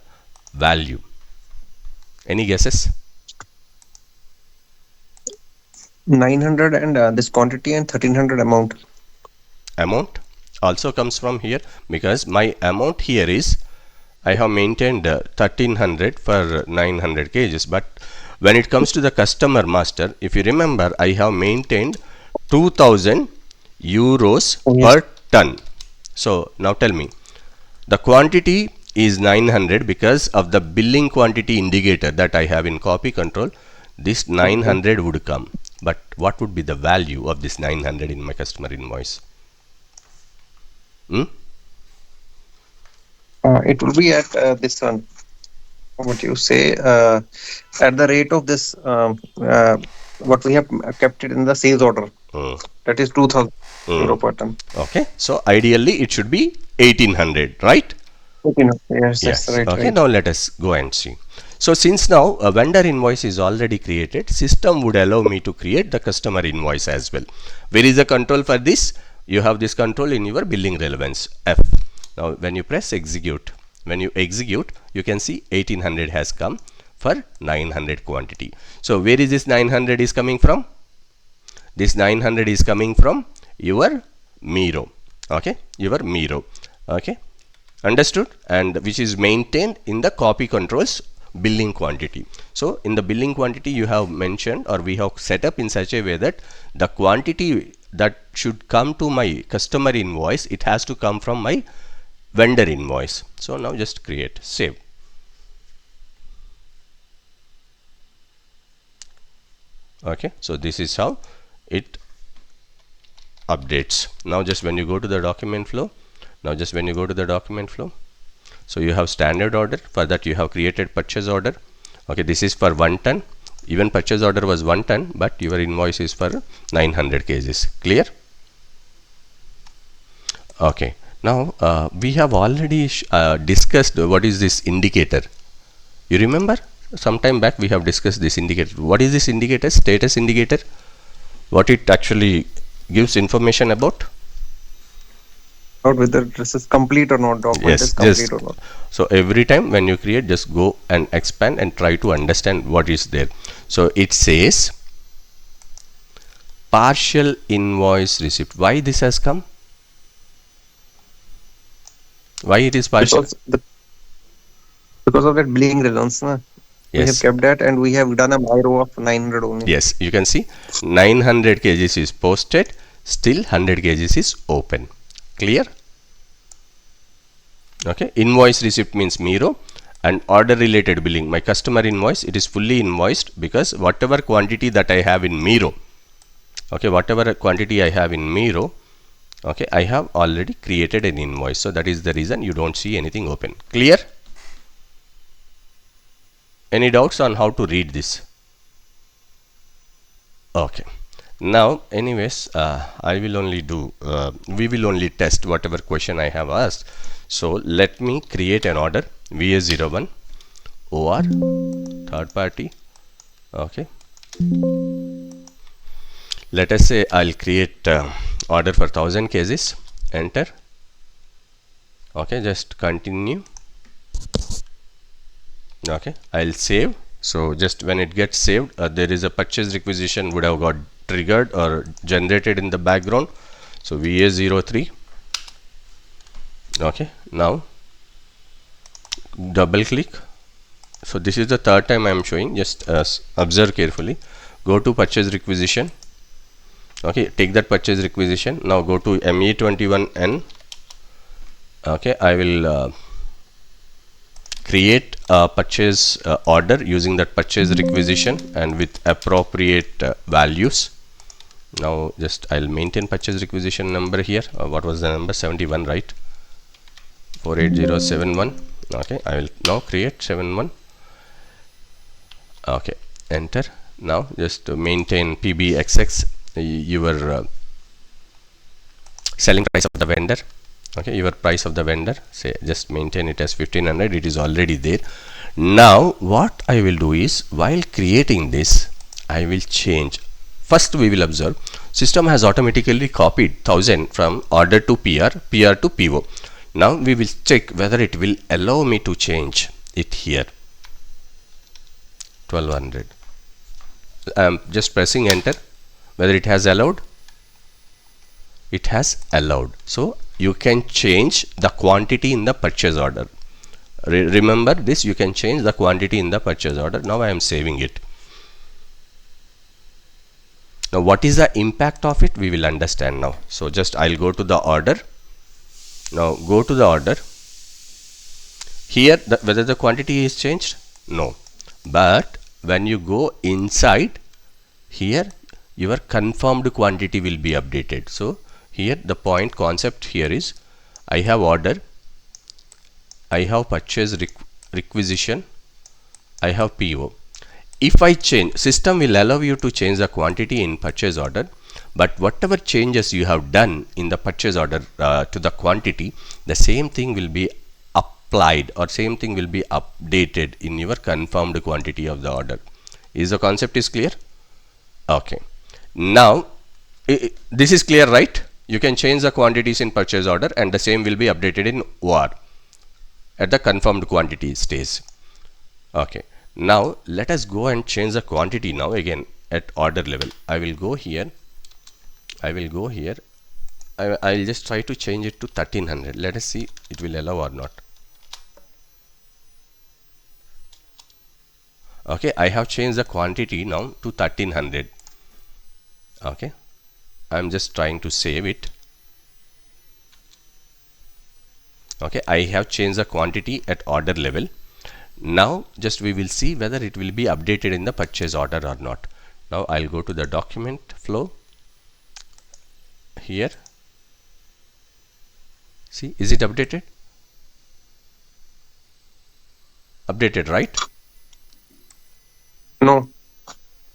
value? Any guesses? 900 and this quantity and 1300 amount. Amount also comes from here, because my amount here is, I have maintained 1300 for 900 kgs, but when it comes to the customer master, if you remember, I have maintained 2000 euros Yes. per ton. So now tell me, the quantity is 900 because of the billing quantity indicator that I have in copy control. This 900 would come, but what would be the value of this 900 in my customer invoice? It will be at this one. What you say at the rate of this what we have kept it in the sales order. Hmm. That is 2000 Hmm. euro per ton. Okay, so ideally it should be 1800, right? Okay, no. Yes, that's Yes. right. Okay, Right. now let us go and see. So since now a vendor invoice is already created, system would allow me to create the customer invoice as well. Where is the control for this? You have this control in your billing relevance F. Now when you press execute, you can see 1800 has come for 900 quantity. So where is this 900 is coming from? This 900 is coming from your Miro. Okay, your Miro. Okay, understood, and which is maintained in the copy controls billing quantity. So in the billing quantity, you have mentioned, or we have set up in such a way that the quantity that should come to my customer invoice, it has to come from my vendor invoice. So now just create, save. Okay, so this is how it updates. Now just when you go to the document flow, so you have standard order. For that you have created purchase order. Okay, this is for 1 ton. Even purchase order was 1 ton, but your invoice is for 900 kgs. Clear? Okay, now we have already discussed what is this indicator. You remember, some time back we have discussed this indicator. What is this indicator? Status indicator. What it actually gives information about? Not whether this is complete or not, document Yes, is just complete or not. so every time when you create, just go and expand and try to understand what is there. So it says partial invoice receipt. Why this has come? Why it is partial? Because of that billing relevance, na? We have Yes, kept that and we have done a buy row of 900 only. yes, you can see 900 kgs is posted, still 100 kgs is open. Clear? Okay, invoice receipt means Miro, and order related billing, my customer invoice, it is fully invoiced because whatever quantity that I have in Miro, okay, whatever quantity I have in Miro, okay, I have already created an invoice. So that is the reason you don't see anything open. Clear? Any doubts on how to read this? Okay. Now, anyways, I will only do, we will only test whatever question I have asked. So let me create an order, VA01 OR third party. Okay. Let us say I'll create order for 1000 kgs. Enter. Okay, just continue. Okay, I'll save. So just when it gets saved, there is a purchase requisition would have got triggered or generated in the background. So VA03. Okay, now double click. So this is the third time I am showing. Just observe carefully. Go to purchase requisition. Okay, take that purchase requisition. Now go to ME21N. Okay, I will create a purchase order using that purchase requisition and with appropriate values. Now just I'll maintain purchase requisition number here. What was the number? 71, right? 48071. Okay, I will now create 71. Okay, enter. Now just maintain PBXX, your selling price of the vendor. Okay, your price of the vendor, say just maintain it as 1500. It is already there. Now what I will do is, while creating this, I will change. First we will observe system has automatically copied 1000 from order to PR to PO. Now we will check whether it will allow me to change it here. 1200. Just pressing enter. Whether it has allowed? It has allowed. So you can change the quantity in the purchase order. Remember this, you can change the quantity in the purchase order. Now I am saving it. Now what is the impact of it? We will understand now. So just I'll go to the order. Now go to the order. Here whether the quantity is changed? No. But when you go inside, here your confirmed quantity will be updated. So here the point concept here is, I have order, I have purchase requisition, I have PO. If I change, system will allow you to change the quantity in purchase order, but whatever changes you have done in the purchase order to the quantity, the same thing will be applied or same thing will be updated in your confirmed quantity of the order. Is the concept is clear? Okay. Now this is clear, right? You can change the quantities in purchase order and the same will be updated in OR at the confirmed quantity stage. Okay. Now let us go and change the quantity now again at order level. I will go here. I'll just try to change it to 1300. Let us see it will allow or not. Okay, I have changed the quantity now to 1300. Okay, I'm just trying to save it. Okay, I have changed the quantity at order level. Now just we will see whether it will be updated in the purchase order or not. Now I'll go to the document flow. Here, see, is it updated? Updated, right? No.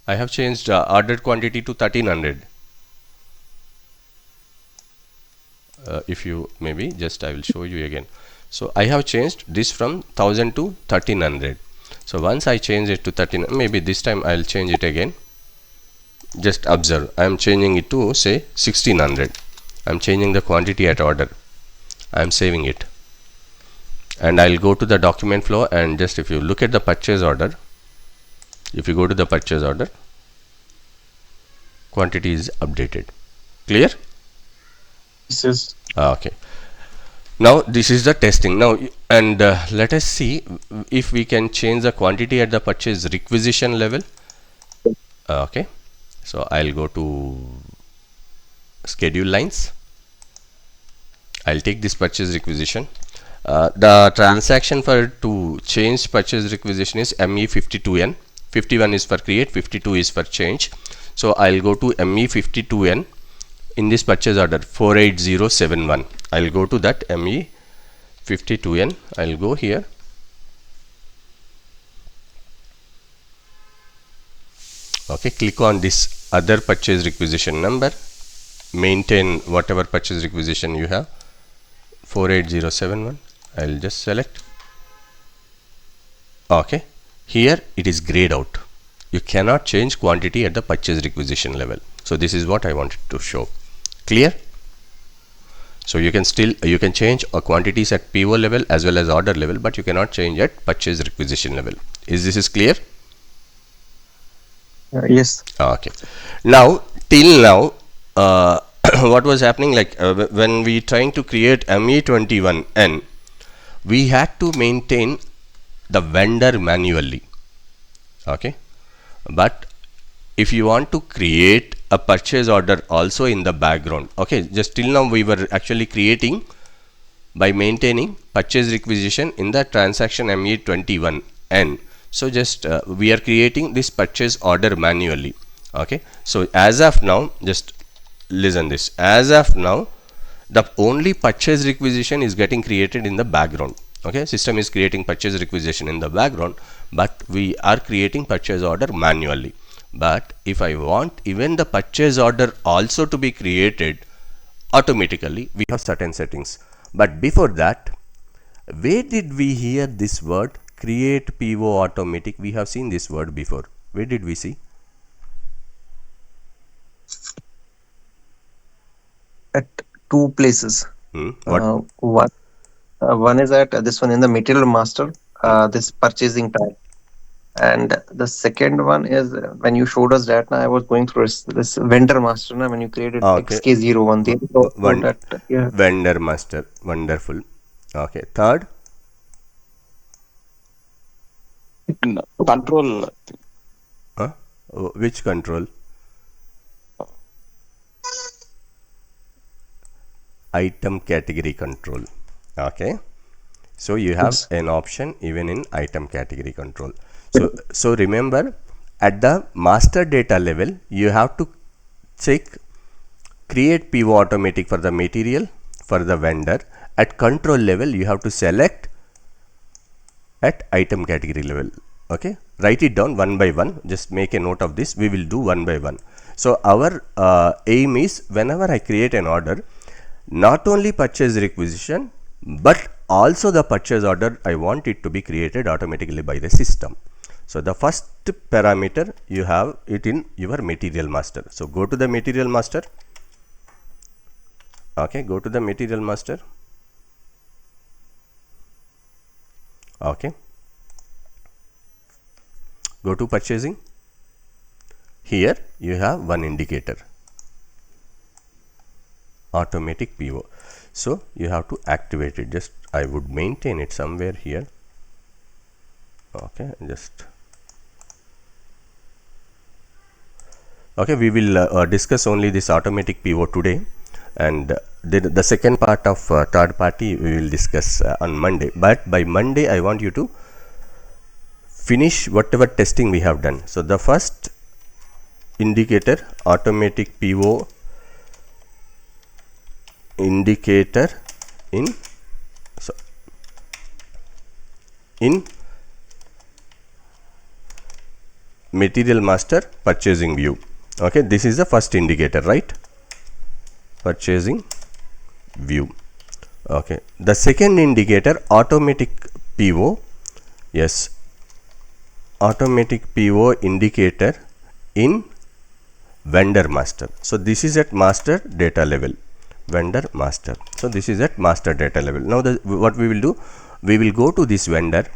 I have changed ordered quantity to 1300. If you maybe just I will show you again. So I have changed this from 1000 to 1300. So once I change it to 13, maybe this time I'll change it again. Just observe, I am changing it to say 1600. I'm changing the quantity at order. I'm saving it, and I'll go to the document flow, and just if you look at the purchase order, if you go to the purchase order, quantity is updated. Clear? This is Okay. Now this is the testing now, and let us see if we can change the quantity at the purchase requisition level. Okay, so I'll go to schedule lines. I'll take this purchase requisition. The transaction for to change purchase requisition is ME52N. 51 is for create, 52 is for change. So I'll go to ME52N in this purchase order 48071. I'll go to that ME52N. I'll go here. Okay, click on this other purchase requisition number. Maintain whatever purchase requisition you have. 48071. I'll just select. Okay, here it is grayed out. You cannot change quantity at the purchase requisition level. So this is what I wanted to show. Clear? So you can change quantities at PO level as well as order level, but you cannot change at purchase requisition level. Is this clear? yes. Okay. Now till now, what was happening, like when we trying to create ME21N, we had to maintain the vendor manually. Okay, but if you want to create a purchase order also in the background, okay, just till now we were actually creating by maintaining purchase requisition in the transaction ME21N. So just we are creating this purchase order manually. Okay, so as of now, just listen this. As of now, the only purchase requisition is getting created in the background. Okay, system is creating purchase requisition in the background, but we are creating purchase order manually. But if I want even the purchase order also to be created automatically, we have certain settings. But before that, where did we hear this word create PO automatic? We have seen this word before. Where did we see? At two places. What? One one is at this one in the material master, this purchasing tab. And the second one is when you showed us that, now I was going through this vendor master now when you created Okay. XK01 there. So One that yeah, vendor master. Wonderful. Okay. Third, Control. huh? Which control? Item category control. Okay. So you have yes. an option even in item category control. So remember, at the master data level, you have to check create PO automatic for the material, for the vendor. At control level, you have to select at item category level. Okay, write it down one by one. Just make a note of this. We will do one by one. So our aim is, whenever I create an order, not only purchase requisition but also the purchase order, I want it to be created automatically by the system. So the first parameter, you have it in your material master. So go to the material master. Okay, go to the material master. Okay, go to purchasing. Here you have one indicator, automatic PO. So you have to activate it. Just I would maintain it somewhere here. Okay, just okay, we will discuss only this automatic PO today, and the second part of third party we will discuss on Monday. But by Monday I want you to finish whatever testing we have done. So the first indicator, automatic PO indicator in material master purchasing view. Okay, this is the first indicator, right? Purchasing view. Okay, the second indicator, automatic PO. Yes, automatic PO indicator in vendor master. So this is at master data level, vendor master. So this is at master data level. Now what we will do, we will go to this vendor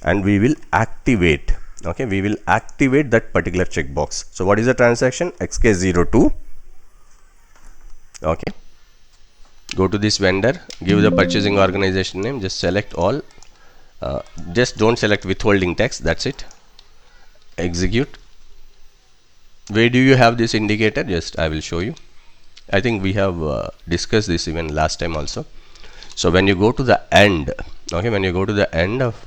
and we will activate. Okay, we will activate that particular checkbox. So what is the transaction? XK02. Okay, go to this vendor, give the purchasing organization name, just select all, just don't select withholding tax, that's it. Execute. Where do you have this indicator? Just I will show you. I think we have discussed this even last time also. So when you go to the end, okay, when you go to the end of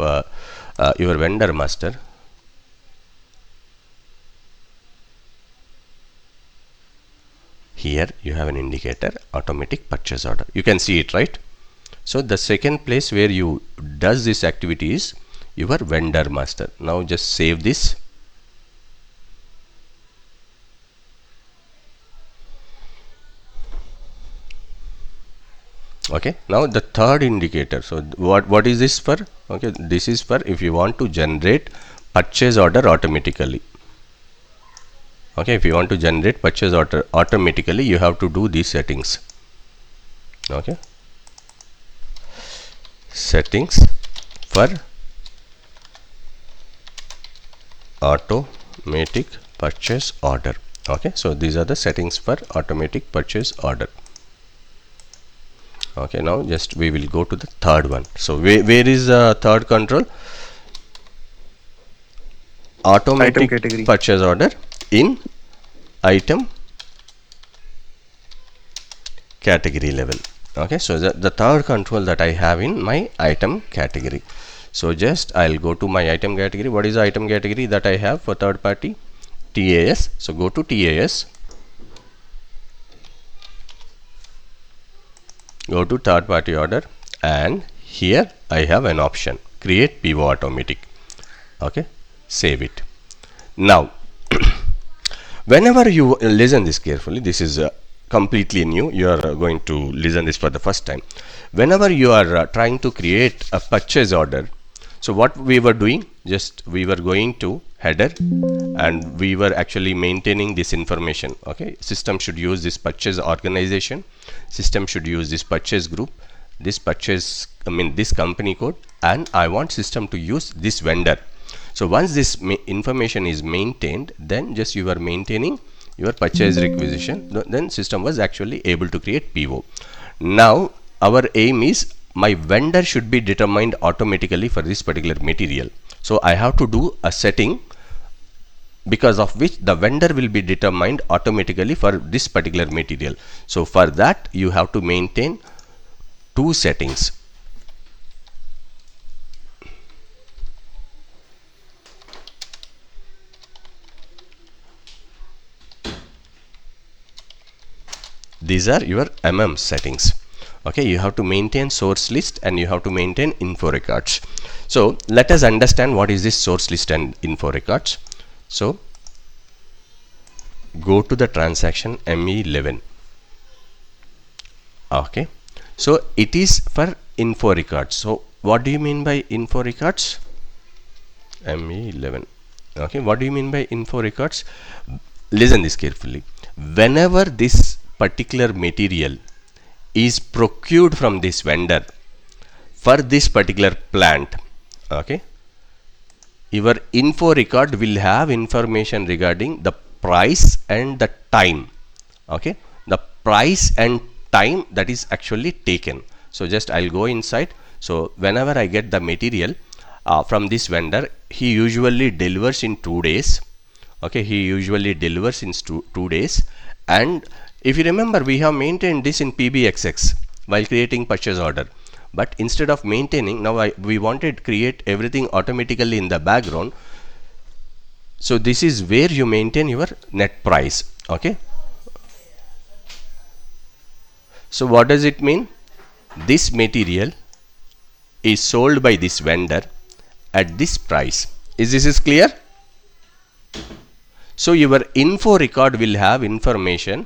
your vendor master, here you have an indicator, automatic purchase order. You can see it, right? So the second place where you does this activity is your vendor master. Now just save this. Okay, now the third indicator. So what is this for? Okay, this is for if you want to generate purchase order automatically. Okay, if you want to generate purchase order automatically, you have to do these settings. Okay, settings for automatic purchase order. Okay, so these are the settings for automatic purchase order. Okay, now just we will go to the third one. So where is the third control? Automatic Category. purchase order in item category level. Okay, so the third control that I have in my item category. So just I'll go to my item category. What is the item category that I have for third party? TAS. So go to TAS, go to third party order, and here I have an option, create PO automatic. Okay, save it. Now whenever you listen this carefully, this is completely new, you are going to listen this for the first time. Whenever you are trying to create a purchase order, so what we were doing, just we were going to header and we were actually maintaining this information. Okay, system should use this purchase organization, system should use this purchase group, this purchase, this company code, and I want system to use this vendor. So once this information is maintained, then just you are maintaining your purchase requisition, then system was actually able to create PO. Now our aim is my vendor should be determined automatically for this particular material. So I have to do a setting because of which the vendor will be determined automatically for this particular material. So for that you have to maintain two settings. These are your settings. Okay, you have to maintain source list and you have to maintain info records. So let us understand what is this source list and info records. So go to the transaction ME11. Okay, so it is for info records. So what do you mean by info records? ME11. Okay, what do you mean by info records? Listen this carefully. Whenever this particular material is procured from this vendor for this particular plant, okay, your info record will have information regarding the price and the time. Okay, the price and time that is actually taken. So just I'll go inside. So whenever I get the material from this vendor, he usually delivers in 2 days. Okay, he usually delivers in 2 days. And if you remember, we have maintained this in PBXX while creating purchase order. But instead of maintaining, now we wanted to create everything automatically in the background. So this is where you maintain your net price. Okay. So what does it mean? This material is sold by this vendor at this price. Is this clear? So your info record will have information.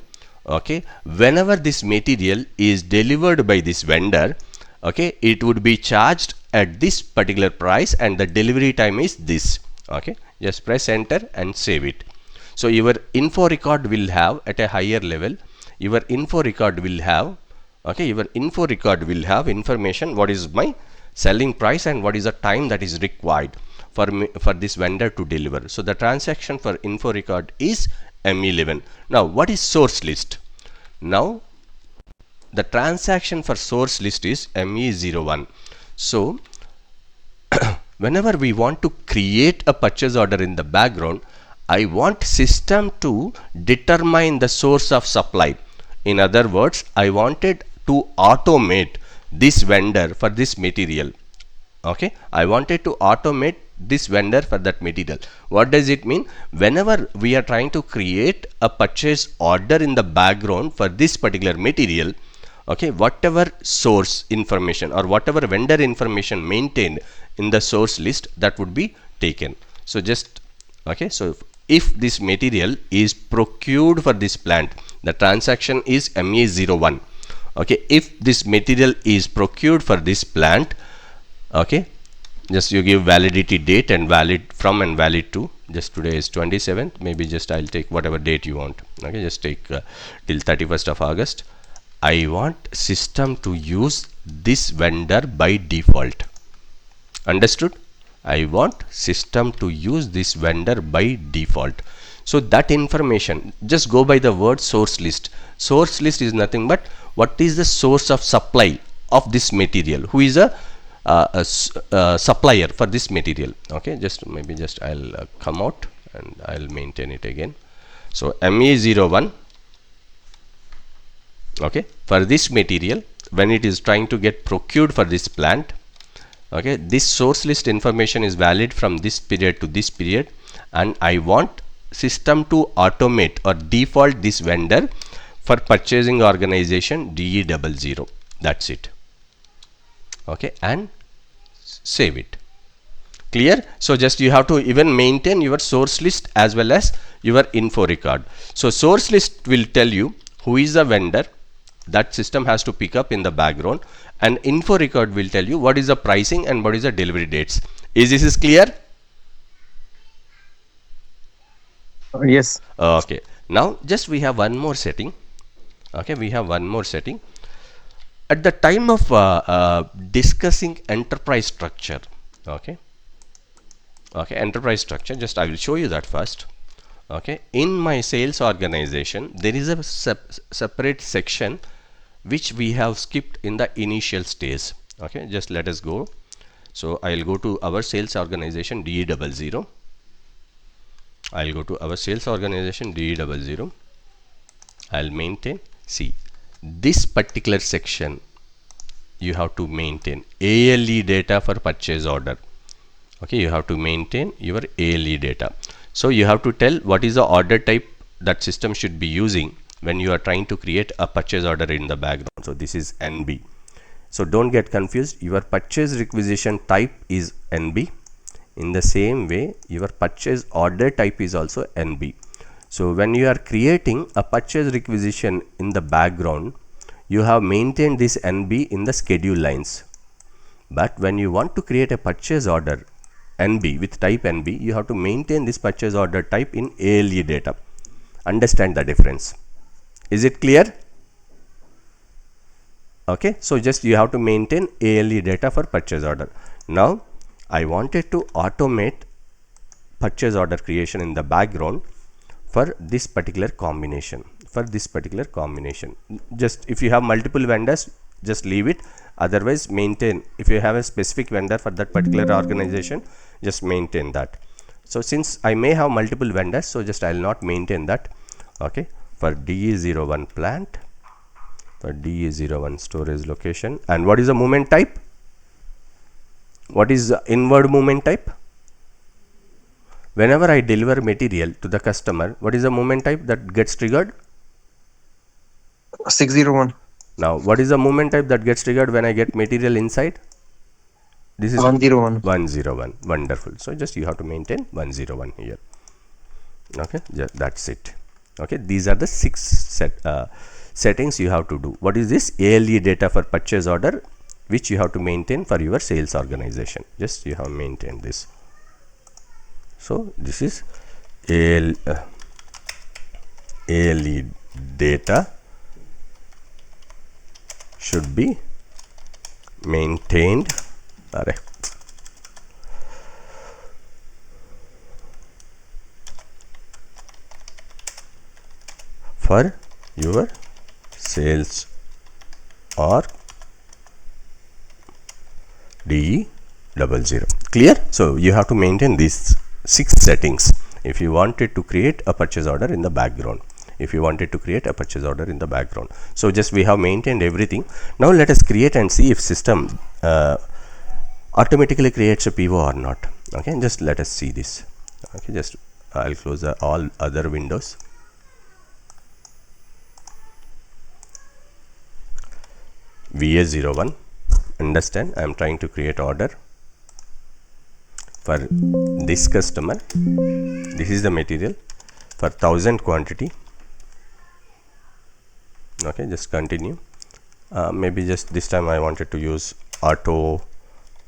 Okay, whenever this material is delivered by this vendor, okay, it would be charged at this particular price and the delivery time is this. Okay, just press enter and save it. So your info record will have at a higher level, your info record will have, okay, your info record will have information what is my selling price and what is the time that is required for this vendor to deliver. So the transaction for info record is ME11. Now what is source list? Now the transaction for source list is ME01. So whenever we want to create a purchase order in the background, I want system to determine the source of supply. In other words, I wanted to automate this vendor for this material. Okay, I wanted to automate this vendor for that material. What does it mean? Whenever we are trying to create a purchase order in the background for this particular material, okay, whatever source information or whatever vendor information maintained in the source list, that would be taken. So just, okay, so if this material is procured for this plant, the transaction is ME01. Okay, if this material is procured for this plant, okay, just you give validity date and valid from and valid to. Just today is 27th, maybe just I'll take whatever date you want. Okay, just take till 31st of August. I want system to use this vendor by default. Understood? I want system to use this vendor by default. So that information, just go by the word source list. Source list is nothing but what is the source of supply of this material, who is a supplier for this material. Okay, just maybe just I'll come out and I'll maintain it again. So ME01, okay, for this material, when it is trying to get procured for this plant, okay, this source list information is valid from this period to this period, and I want system to automate or default this vendor for purchasing organization DE00. That's it. Okay, and save it. Clear? So just you have to even maintain your source list as well as your info record. So source list will tell you who is the vendor that system has to pick up in the background, and info record will tell you what is the pricing and what is the delivery dates. Is this is clear? Yes. Okay, now just we have one more setting. Okay, we have one more setting at the time of discussing enterprise structure. Okay, okay, enterprise structure, just I will show you that first. Okay, in my sales organization there is a separate section which we have skipped in the initial stage. Okay, just let us go. So I'll go to our sales organization DE00. I'll go to our sales organization DE00. I'll maintain. See, this particular section you have to maintain ALE data for purchase order. Okay, you have to maintain your ALE data. So you have to tell what is the order type that system should be using when you are trying to create a purchase order in the background. So this is NB. So don't get confused, your purchase requisition type is NB. In the same way, your purchase order type is also NB. So when you are creating a purchase requisition in the background, you have maintained this NB in the schedule lines. But when you want to create a purchase order NB with type NB, you have to maintain this purchase order type in ALE data. Understand the difference. Is it clear? Okay, so just you have to maintain ALE data for purchase order. Now I wanted to automate purchase order creation in the background for this particular combination. Just if you have multiple vendors, just leave it. Otherwise maintain, if you have a specific vendor for that particular organization, just maintain that. So since I may have multiple vendors, so just I will not maintain that. Okay, for DE01 plant, for DE01 storage location, and what is the movement type? What is the inward movement type? Whenever I deliver material to the customer, what is the movement type that gets triggered? 601. Now what is the movement type that gets triggered when I get material inside? This is 101. 101. Wonderful. So just you have to maintain 101 here. Okay, that's it. Okay, these are the 6 settings you have to do. What is this? ALE data for purchase order, which you have to maintain for your sales organization. Just you have maintained this. So this is ALE data should be maintained for your sales or DE00. Clear? So you have to maintain these 6 settings if you wanted to create a purchase order in the background. So just we have maintained everything. Now let us create and see if system automatically creates a PO or not. Okay, just let us see this. Okay, just I'll close all other windows. VA01. Understand, I am trying to create order for this customer. This is the material for 1000 quantity. Okay, just continue. Maybe just this time I wanted to use auto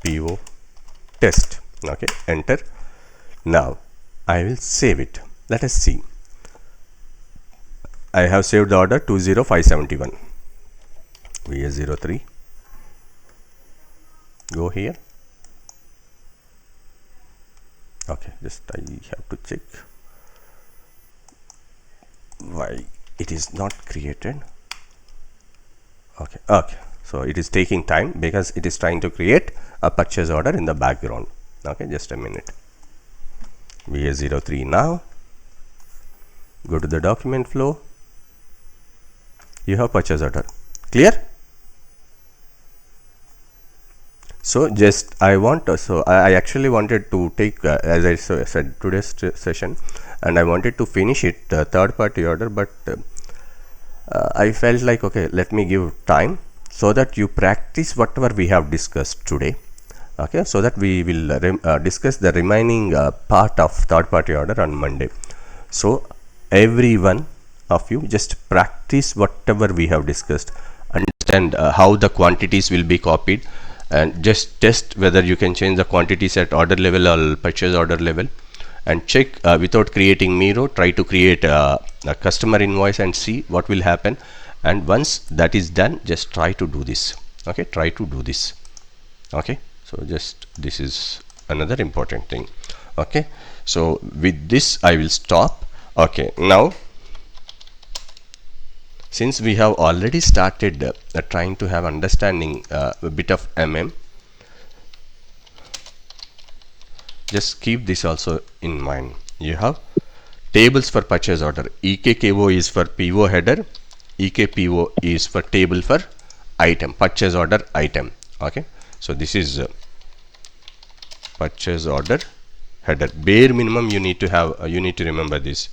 PO test. Okay, enter. Now I will save it. Let us see. I have saved the order 20571. VA03. Go here. Okay, just I have to check why it is not created. Okay, so it is taking time because it is trying to create a purchase order in the background. Okay, just a minute. VA03. Now go to the document flow. You have purchase order. Clear? So just I actually wanted to take as I said today's session, and I wanted to finish it, third party order, but I felt like, okay, let me give time so that you practice whatever we have discussed today. Okay, so that we will discuss the remaining part of third party order on Monday. So every one of you just practice whatever we have discussed, understand how the quantities will be copied, and just test whether you can change the quantities at order level or purchase order level, and check without creating Miro, try to create a customer invoice and see what will happen. And once that is done, just try to do this. Okay, try to do this. Okay, so just this is another important thing. Okay, so with this I will stop. Okay, now since we have already started trying to have understanding a bit of just keep this also in mind. You have tables for purchase order. EKKO is for PO header, EKPO is for table for item, purchase order item. Okay, so this is purchase order header. Bare minimum you need to have, you need to remember this,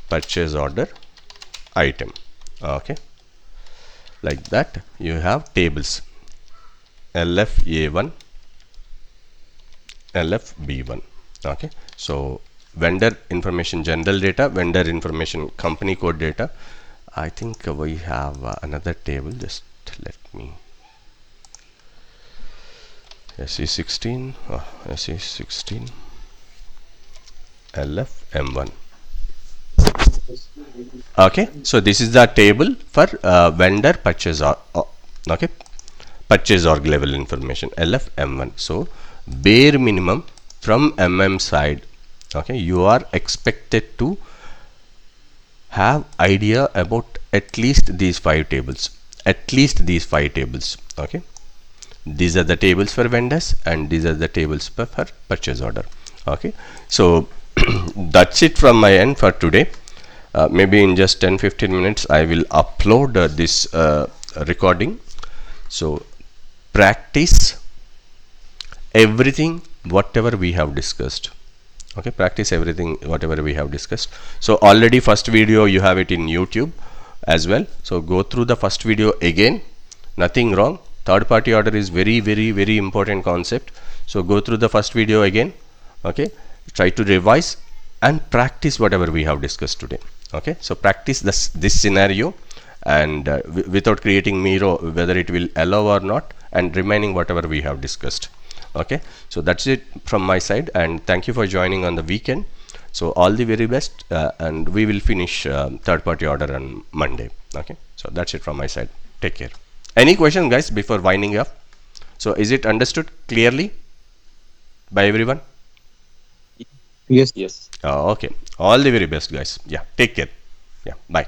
purchase order item. Okay, like that you have tables LFA1, LFB1. Okay, so vendor information general data, vendor information company code data. I think we have another table. Just let me SE16, SE16 LFM1. Okay, so this is the table for vendor purchase okay, purchase org level information LFM1. So bare minimum from side, okay, you are expected to have idea about at least these 5 tables, at least these 5 tables. Okay, these are the tables for vendors and these are the tables for purchase order. Okay, so that's it from my end for today. Maybe in just 10-15 minutes I will upload this recording. So practice everything whatever we have discussed. Okay, practice everything whatever we have discussed. So already first video you have it in YouTube as well, so go through the first video again, nothing wrong. Third party order is very important concept, so go through the first video again. Okay, try to revise and practice whatever we have discussed today. Okay, so practice this scenario, and without creating Miro, whether it will allow or not, and remaining whatever we have discussed. Okay, so that's it from my side, and thank you for joining on the weekend. So all the very best, and we will finish third party order on Monday. Okay, so that's it from my side. Take care. Any questions, guys, before winding up? So is it understood clearly by everyone? Yes. Yes. Okay, all the very best, guys. Yeah, take care. Yeah, bye.